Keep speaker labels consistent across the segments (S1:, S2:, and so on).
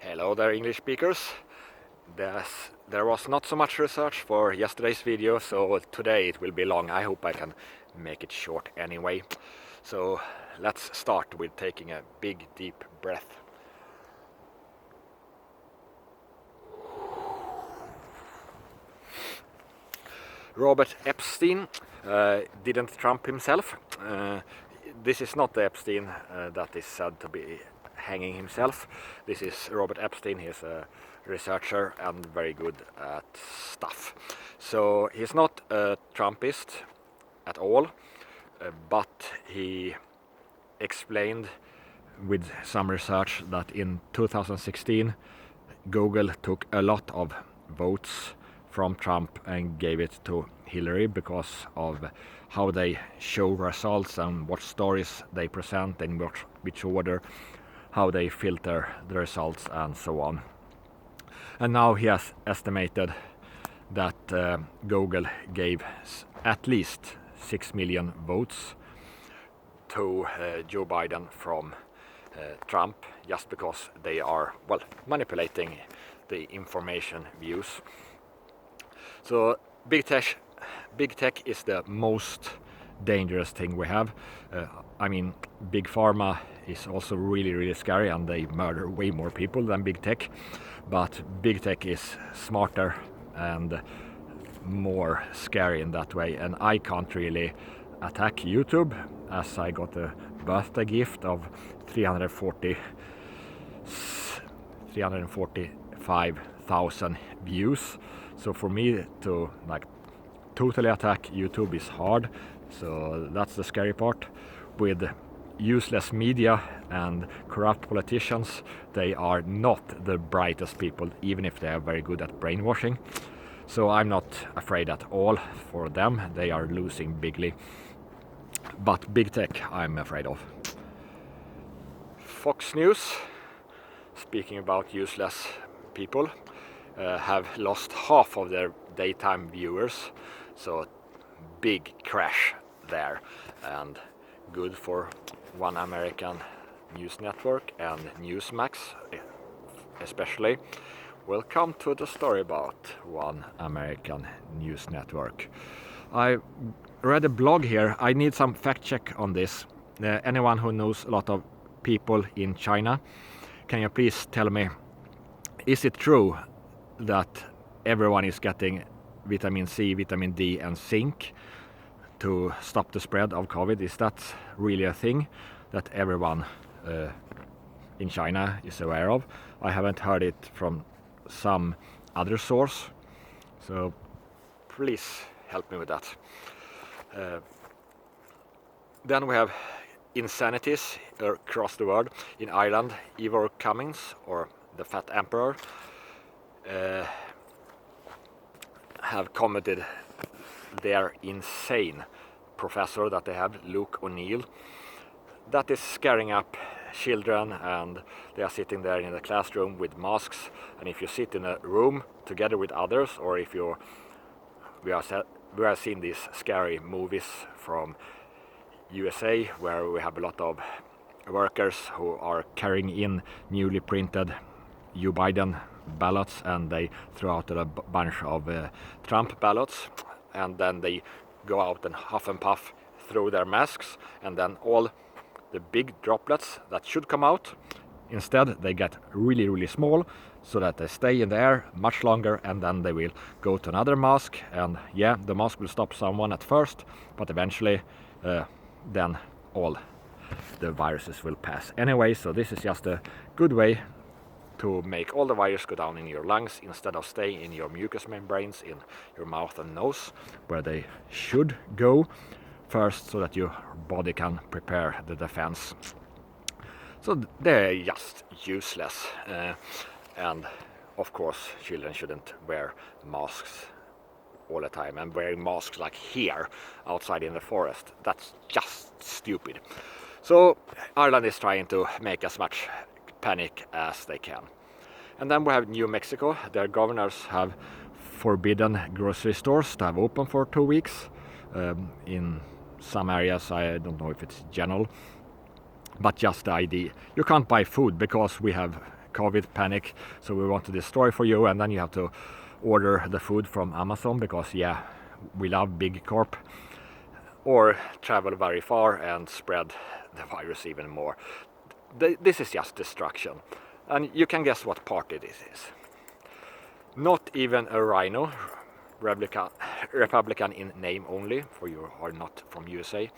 S1: Hello there, English speakers. There was not so much research for yesterday's video, so today it will be long. I hope I can make it short anyway. So let's start with taking a big deep breath. Robert Epstein didn't Trump himself. This is not the Epstein that is said to be hanging himself. This is Robert Epstein. He's a researcher and very good at stuff. So he's not a Trumpist at all, but he explained with some research that in 2016 Google took a lot of votes from Trump and gave it to Hillary because of how they show results and what stories they present in which order, how they filter the results and so on. And now he has estimated that Google gave at least 6 million votes to Joe Biden from Trump just because they are, well, manipulating the information views. So big tech is the most dangerous thing we have. I mean, big pharma is also really scary and they murder way more people than big tech. But big tech is smarter and more scary in that way. And I can't really attack YouTube as I got a birthday gift of 345,000 views. So for me to totally attack YouTube is hard. So that's the scary part. With useless media and corrupt politicians, they are not the brightest people, even if they are very good at brainwashing. So I'm not afraid at all for them. They are losing bigly. But big tech I'm afraid of. Fox News, speaking about useless people, have lost half of their daytime viewers. So big crash there, and good for One American News Network and Newsmax especially. We'll come to the story about One American News Network. I read a blog here. I need some fact check on this. Anyone who knows a lot of people in China, can you please tell me, is it true that everyone is getting vitamin C, vitamin D and zinc to stop the spread of COVID? Is that really a thing that everyone in China is aware of? I haven't heard it from some other source, so please help me with that. Then we have insanities across the world. In Ireland, Ivor Cummins, or the Fat Emperor, have commented their insane professor that they have, Luke O'Neill, that is scaring up children, and they are sitting there in the classroom with masks. And if you sit in a room together with others, or if we are seeing these scary movies from USA where we have a lot of workers who are carrying in newly printed Joe Biden ballots, and they throw out a bunch of Trump ballots, and then they go out and huff and puff through their masks, and then all the big droplets that should come out, instead they get really small, so that they stay in the air much longer, and then they will go to another mask, and yeah, the mask will stop someone at first, but eventually then all the viruses will pass anyway. So this is just a good way to make all the virus go down in your lungs instead of staying in your mucous membranes in your mouth and nose, where they should go first, so that your body can prepare the defense. So they're just useless, and of course children shouldn't wear masks all the time, and wearing masks like here outside in the forest, that's just stupid. So Ireland is trying to make as much panic as they can. And then we have New Mexico. Their governors have forbidden grocery stores to have open for 2 weeks. In some areas, I don't know if it's general, but just the idea. You can't buy food because we have covid-panik, so we want to destroy for you, and then you have to order the food from Amazon because yeah, we love big corp, or travel very far and spread the virus even more. This is just destruction, and you can guess what party this is. Not even a rhino, Republican in name only, for you are not from USA.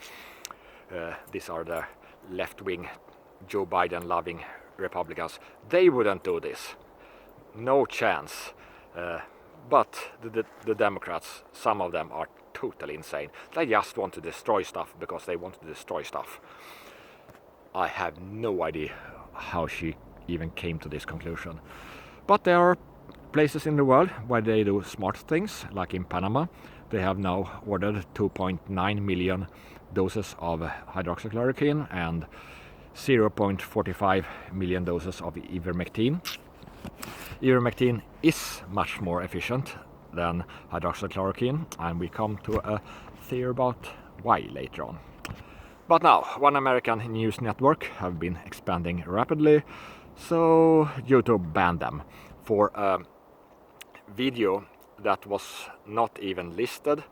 S1: These are the left-wing, Joe Biden loving Republicans. They wouldn't do this, no chance. But the Democrats, some of them are totally insane. They just want to destroy stuff because they want to destroy stuff. I have no idea how she even came to this conclusion. But there are places in the world where they do smart things, like in Panama. They have now ordered 2.9 million doses of hydroxychloroquine and 0.45 million doses of ivermectin. Ivermectin is much more efficient than hydroxychloroquine, and we come to a theory about why later on. But now, one American news network have been expanding rapidly, so YouTube banned them for a video that was not even listed,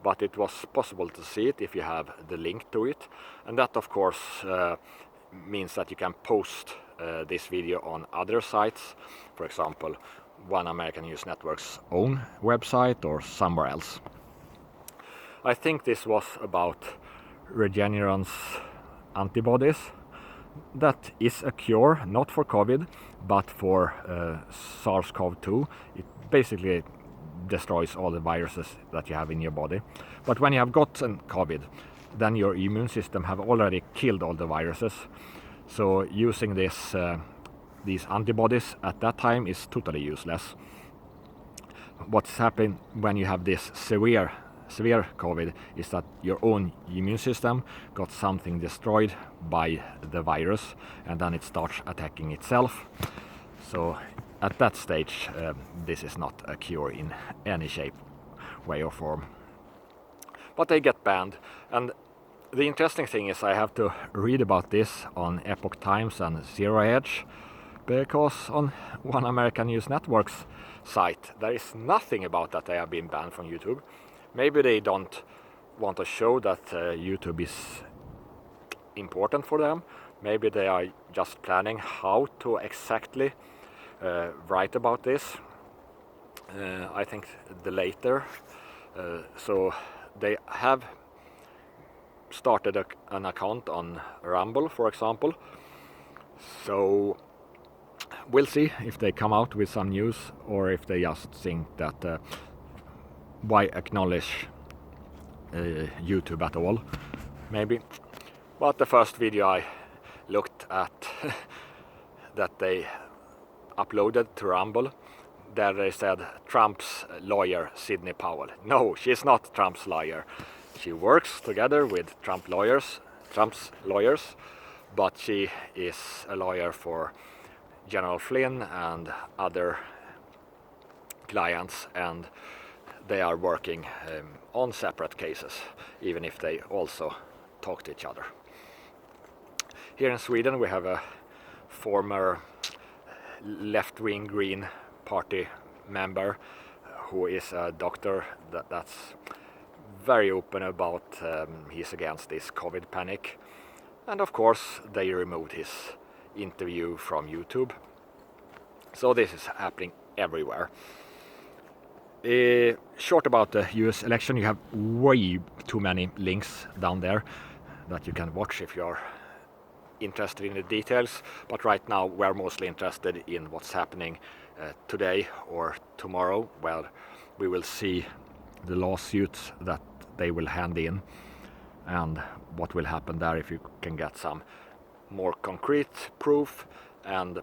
S1: but it was possible to see it if you have the link to it. And that of course means that you can post this video on other sites, for example One American News Network's own website or somewhere else. I think this was about Regeneron's antibodies. That is a cure, not for COVID, but for SARS-CoV-2. It basically destroys all the viruses that you have in your body. But when you have gotten COVID, then your immune system have already killed all the viruses. So using these antibodies at that time is totally useless. What's happened when you have this severe COVID is that your own immune system got something destroyed by the virus, and then it starts attacking itself. So at that stage, this is not a cure in any shape, way or form. But they get banned, and the interesting thing is I have to read about this on Epoch Times and Zero Hedge, because on One American News Network's site there is nothing about that they have been banned from YouTube. Maybe they don't want to show that YouTube is important for them. Maybe they are just planning how to exactly write about this. I think the later. So they have started an account on Rumble, for example. So we'll see if they come out with some news, or if they just think that why acknowledge YouTube at all, maybe. But the first video I looked at that they uploaded to Rumble, there they said Trump's lawyer Sidney Powell. No, she's not Trump's lawyer. She works together with Trump's lawyers, but she is a lawyer for General Flynn and other clients, and they are working on separate cases, even if they also talk to each other. Here in Sweden we have a former left-wing Green Party member who is a doctor that's very open about he's against this covid-panik, and of course they removed his interview from YouTube. So this is happening everywhere. Short about the US election, you have way too many links down there that you can watch if you're interested in the details, but right now we're mostly interested in what's happening today or tomorrow, where we will see the lawsuits that they will hand in and what will happen there, if you can get some more concrete proof and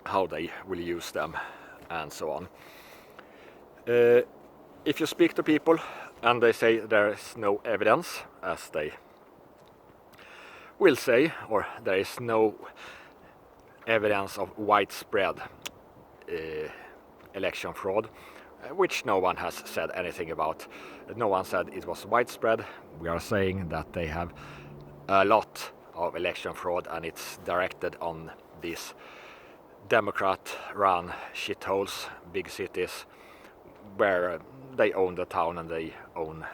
S1: how they will use them and so on. If you speak to people and they say there is no evidence, as they will say, or there is no evidence of widespread election fraud, which no one has said anything about. No one said it was widespread. We are saying that they have a lot of election fraud, and it's directed on these Democrat-run shitholes, big cities, where they own the town and they own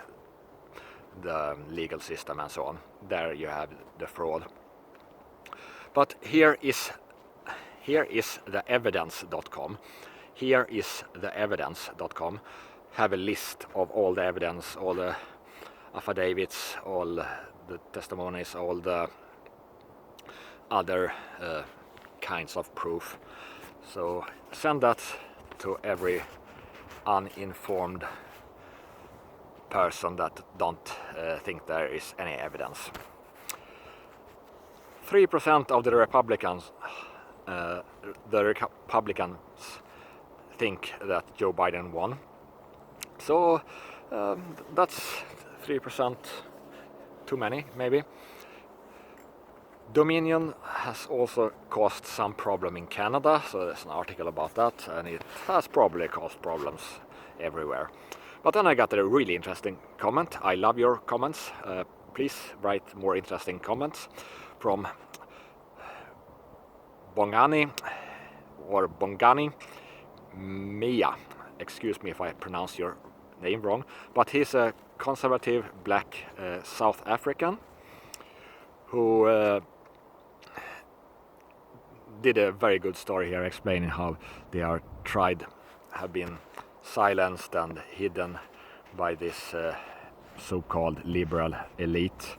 S1: the legal system and so on. There you have the fraud. But here is the evidence.com. Here is the evidence.com. Have a list of all the evidence, all the affidavits, all the testimonies, all the other kinds of proof. So send that to every uninformed person that don't think there is any evidence. 3% of the Republicans think that Joe Biden won. So that's 3% too many, maybe. Dominion has also caused some problem in Canada, so there's an article about that, and it has probably caused problems everywhere. But then I got a really interesting comment. I love your comments. Please write more interesting comments from Bongani Mia. Excuse me if I pronounce your name wrong, but he's a conservative black South African who did a very good story here explaining how they have been silenced and hidden by this so-called liberal elite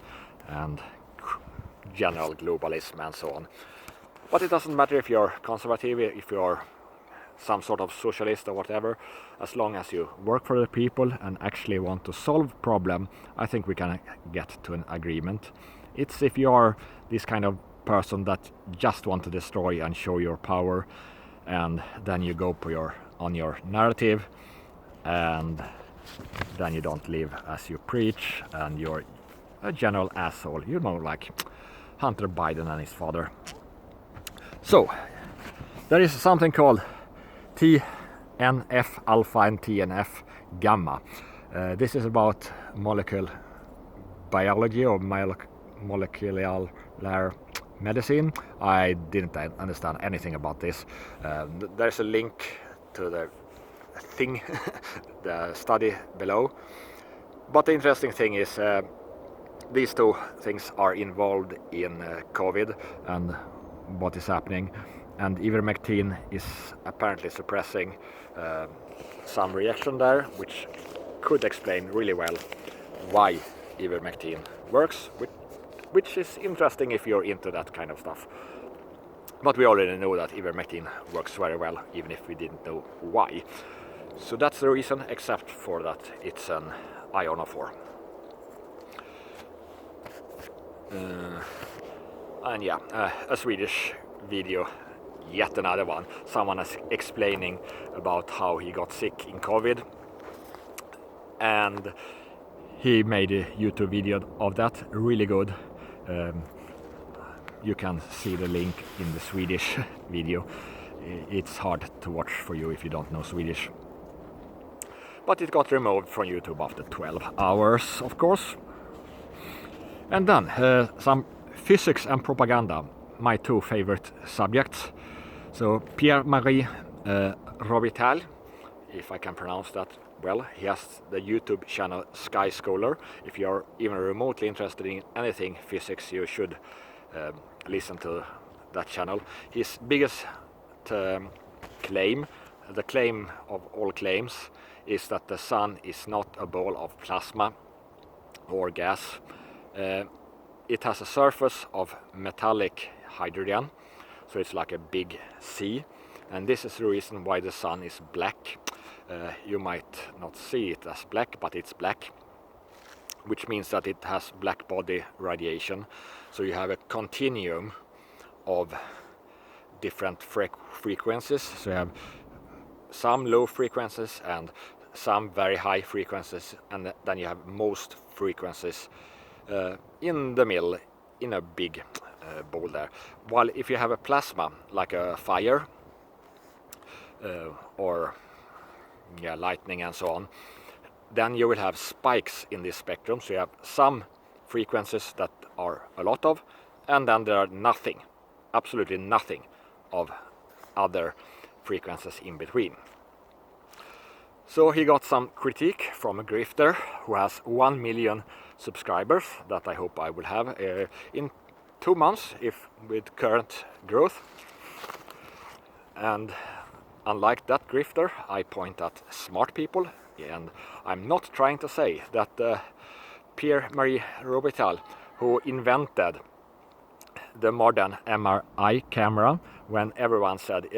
S1: and general globalism and so on. But it doesn't matter if you're conservative, if you're some sort of socialist or whatever, as long as you work for the people and actually want to solve problem, I think we can get to an agreement. It's if you're this kind of person that just want to destroy and show your power, and then you go on your narrative, and then you don't live as you preach, and you're a general asshole, you know, like Hunter Biden and his father. So there is something called TNF alpha and TNF gamma. This is about molecular biology or molecular medicine. I didn't understand anything about this. There's a link to the thing, the study below. But the interesting thing is these two things are involved in COVID and what is happening. And ivermectin is apparently suppressing some reaction there, which could explain really well why ivermectin works, which is interesting if you're into that kind of stuff. But we already know that ivermectin works very well, even if we didn't know why. So that's the reason, except for that it's an ionophore. And yeah, a Swedish video, yet another one. Someone is explaining about how he got sick in COVID, and he made a YouTube video of that, really good. You can see the link in the Swedish video. It's hard to watch for you if you don't know Swedish. But it got removed from YouTube after 12 hours, of course. And then some physics and propaganda, my two favorite subjects. So Pierre-Marie Robital, if I can pronounce that well, he has the YouTube channel Sky Scholar. If you're even remotely interested in anything physics, you should listen to that channel. His biggest claim, the claim of all claims, is that the sun is not a ball of plasma or gas. It has a surface of metallic hydrogen, so it's like a big C, and this is the reason why the sun is black. You might not see it as black, but it's black, which means that it has black body radiation. So you have a continuum of different frequencies. So you have some low frequencies and some very high frequencies, and then you have most frequencies in the middle, in a big bowl there. While if you have a plasma, like a fire or lightning and so on, then you will have spikes in this spectrum. So you have some frequencies that are a lot of, and then there are nothing, absolutely nothing of other frequencies in between. So he got some critique from a grifter who has 1 million subscribers that I hope I will have in 2 months if with current growth. And unlike that grifter, I point at smart people, and I'm not trying to say that Pierre-Marie who invented the modern MRI camera, when everyone said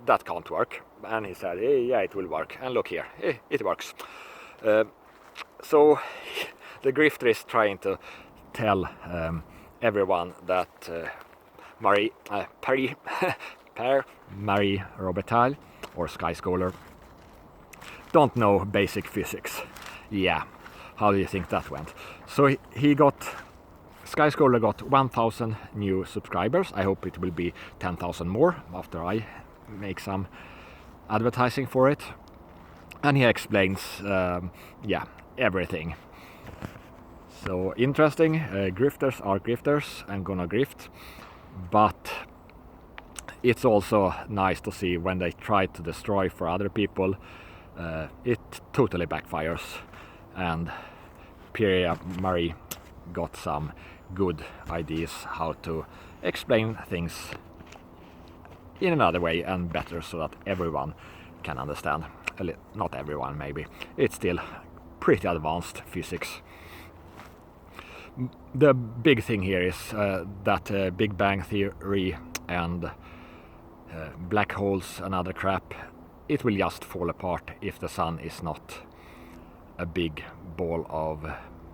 S1: that can't work, and he said yeah, it will work, and look here, it works. So the grifter is trying to tell everyone that Pierre-Marie Robitaille or Sky Scholar don't know basic physics. Yeah, how do you think that went? So Sky Scholar got 1,000 new subscribers. I hope it will be 10,000 more after I make some advertising for it. And he explains, everything. So interesting. Grifters are grifters and gonna grift, but it's also nice to see when they try to destroy for other people, it totally backfires. And Pierre-Marie got some good ideas how to explain things in another way and better so that everyone can understand. Not everyone, maybe. It's still pretty advanced physics. The big thing here is that Big Bang Theory and black holes and other crap, it will just fall apart if the sun is not a big ball of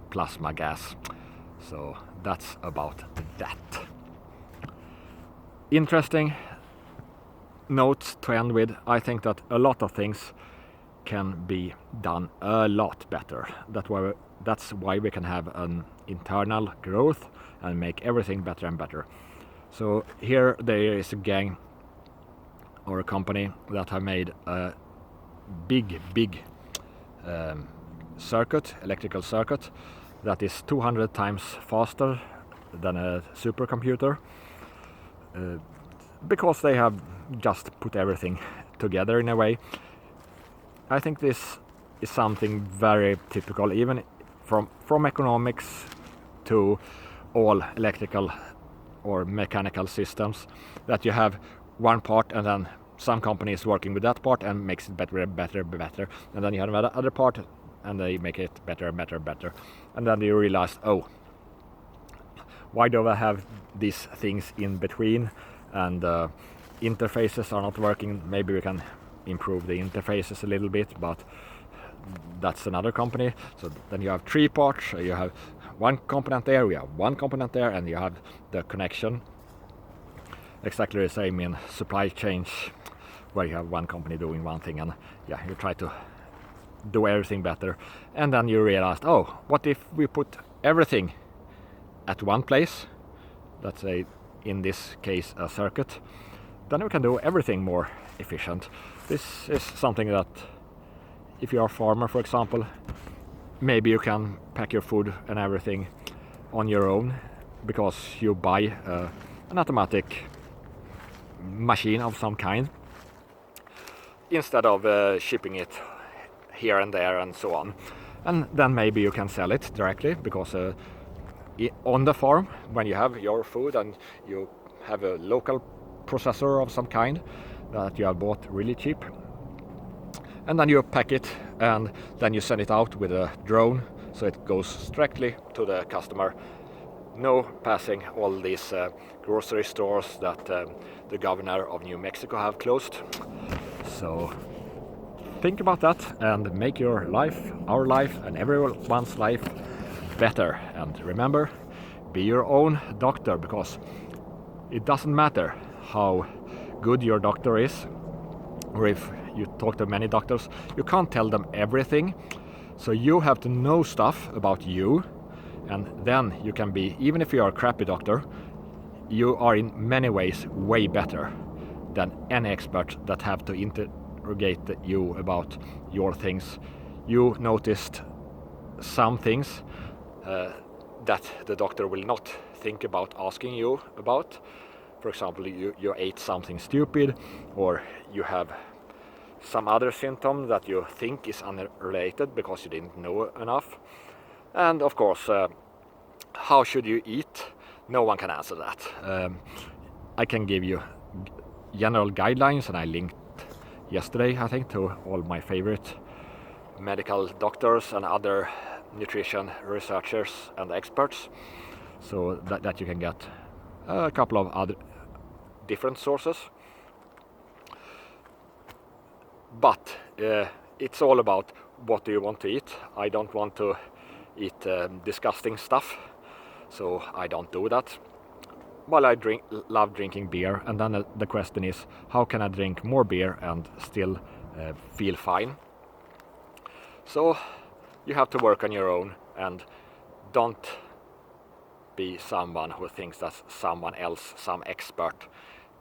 S1: plasma gas. So that's about that. Interesting notes to end with. I think that a lot of things can be done a lot better. That's why we can have an internal growth and make everything better and better. So here there is a gang or a company that have made a big electrical circuit that is 200 times faster than a supercomputer, because they have just put everything together in a way. I think this is something very typical, even from economics to all electrical or mechanical systems, that you have one part and then some company is working with that part and makes it better, and then you have another other part and they make it better, and then you realize, oh, why do I have these things in between, and interfaces are not working. Maybe we can improve the interfaces a little bit, but that's another company. So then you have 3 parts. You have one component there, you have one component there, and you have the connection. Exactly the same in supply chains, where you have one company doing one thing, and you try to do everything better, and then you realize, oh, what if we put everything at one place, let's say in this case a circuit, then we can do everything more efficient. This is something that if you're a farmer, for example, maybe you can pack your food and everything on your own because you buy an automatic machine of some kind instead of shipping it here and there and so on. And then maybe you can sell it directly, because on the farm, when you have your food and you have a local processor of some kind that you have bought really cheap, and then you pack it and then you send it out with a drone, so it goes directly to the customer. No passing all these grocery stores that the governor of New Mexico have closed. So think about that and make your life, our life, and everyone's life better. And remember, be your own doctor, because it doesn't matter how good your doctor is, or if you talk to many doctors, you can't tell them everything. So you have to know stuff about you, and then you can be, even if you are a crappy doctor, you are in many ways way better than any expert that have to interrogate you about your things. You noticed some things that the doctor will not think about asking you about, for example, you ate something stupid, or you have some other symptom that you think is unrelated because you didn't know enough. And of course, how should you eat? No one can answer that. I can give you general guidelines, and I linked yesterday, I think, to all my favorite medical doctors and other nutrition researchers and experts, so that you can get a couple of other different sources. But it's all about what do you want to eat. I don't want to eat disgusting stuff, so I don't do that. Well, I love drinking beer, and then the question is, how can I drink more beer and still feel fine? So you have to work on your own, and don't be someone who thinks that someone else, some expert,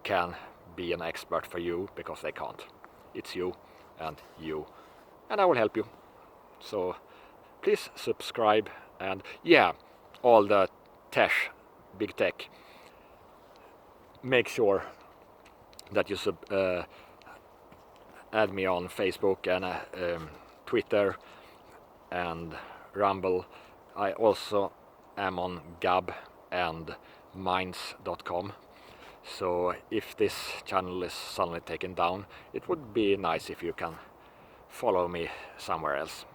S1: can be an expert for you, because they can't. It's you, and I will help you. So please subscribe, and yeah, all the big tech, make sure that you add me on Facebook and Twitter and Rumble. I also am on Gab and Minds.com. So if this channel is suddenly taken down, it would be nice if you can follow me somewhere else.